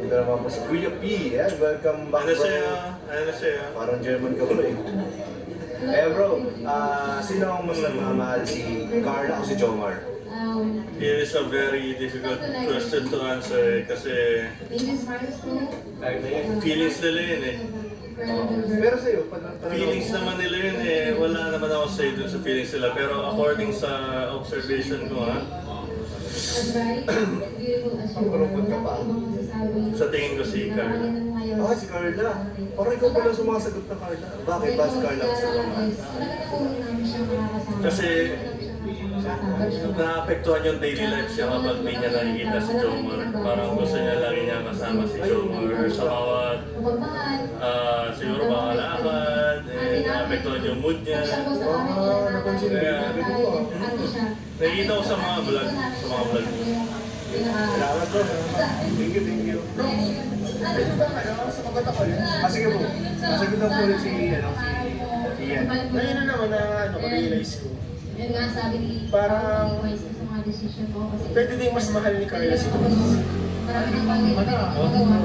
Dito naman po si Kuya P. Yan, welcome back bro. Ano siya? Parang German ka bro eh. Eh bro, sino ang mas nagmamahal? Si Carla o si Jomar? It is a very difficult question to answer kasi feelings nila yun eh. Pero sa'yo, Feelings naman nila yun eh. Wala naman ako say dun sa feelings nila. Pero according sa observation ko ha, pagkurupot ka pa. sa tingin ko si Carla. Si Carla. Parang ikaw pala sumasagot na Carla. Bakit ba si Carla mas nagmamahal? Kasi naapektuhan yung daily life siya kapag di niya nakikita si Jomar. Parang gusto niya lagi niya kasama si Jomar sa bawat siguro baka lakad, naapektuhan yung mood niya. Napansin mo. Kaya, nakikita ko sa mga vlog niya. Salamat bro. Thank you. Bro, pwede ba sumagot ako ulit? Sige bro. Masagot ako ulit si Ian. Ngayon na naman na realize ko. Yun nga sabi ni Parang sa mga decision mo kasi pwede din mas mahal ni Carla si Thomas. marami ng bagay na magawa,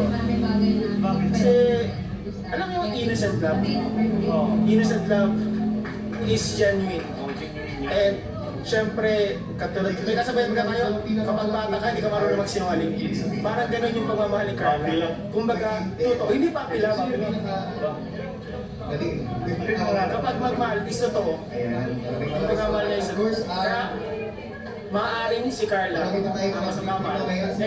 maraming bagay na Kasi, alam mo yung innocent love? Innocent love is genuine. And, syempre, katulad, may kasabayan ka tayo, kapag bata ka, hindi ka marunong magsinungaling. Parang ganun yung pagmamahal ni Carla. Kumbaga, totoo, hindi papila. Kapag magmahal, is totoo. Yung pagmamahal niya is totoo. Kaya, maaaring si Carla ang mas mamahal. And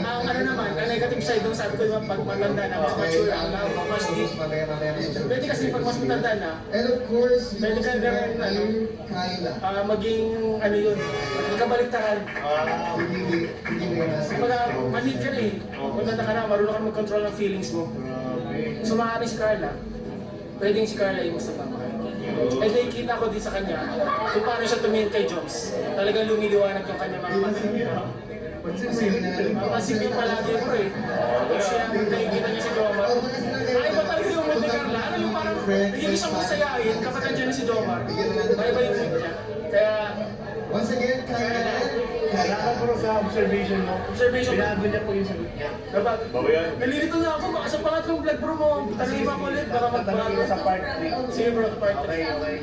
ang ano naman, ang negative side nung sabi ko naman pag matanda na, mas mature, ang mas deep. Pwede kasi pag mas matanda na, pwede ka na rin maging ano yun, magkabaliktaran. Kumbaga, maliit ka na eh. Matanda ka na, marunong ka mag-control ng feelings mo. So maaaring si Carla, pwedeng si Carla yung mas mamahal. And nakikita ko din sa kanya kung paano siya tumingin kay Joms. Talagang lumiliwanag yung kanya mga pansin. Mapansin yung palagi bro eh. Kapag siya nakikita niya si Jomar, iba talaga yung mood ni Carla. Ano yung parang naging isang masayain kapag nandiyan na si Jomar. Iba yung mood niya. Kaya, Once again, Kailangan bro sa observation mo. observation mo. Binago niya po yung sagot niya. Diba? Bawian. Nalilito na ako, baka sa pangatlong vlog bro mo. Tanongin mo ako ulit, baka Tatanungin ko sa part 3. Sige bro, part 3. Okay.